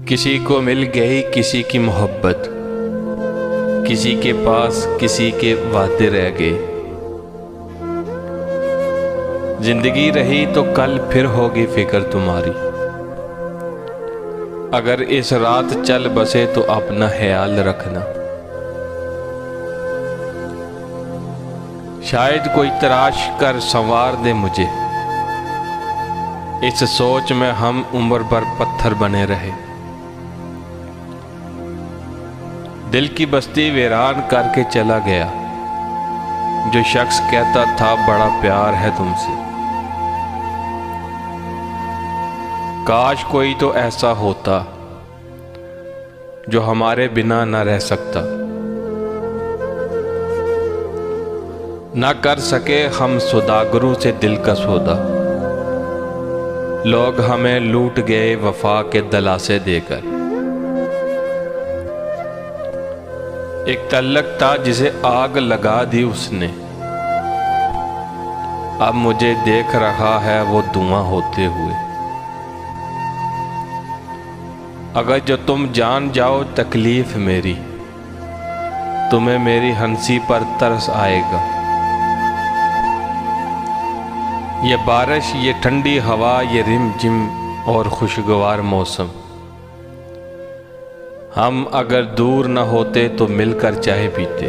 किसी को मिल गई किसी की मोहब्बत, किसी के पास किसी के वादे रह गए। जिंदगी रही तो कल फिर होगी फिक्र तुम्हारी। अगर इस रात चल बसे तो अपना ख्याल रखना। शायद कोई तराश कर संवार दे मुझे, इस सोच में हम उम्र भर पत्थर बने रहे। दिल की बस्ती वीरान करके चला गया जो शख्स कहता था बड़ा प्यार है तुमसे। काश कोई तो ऐसा होता जो हमारे बिना न रह सकता। ना कर सके हम सौदागरों से दिल का सौदा, लोग हमें लूट गए वफा के दलासे देकर। एक तल्लक था जिसे आग लगा दी उसने, अब मुझे देख रहा है वो धुआं होते हुए। अगर जो तुम जान जाओ तकलीफ मेरी, तुम्हें मेरी हंसी पर तरस आएगा। ये बारिश, ये ठंडी हवा, ये रिमझिम और खुशगवार मौसम, हम अगर दूर न होते तो मिलकर चाय पीते।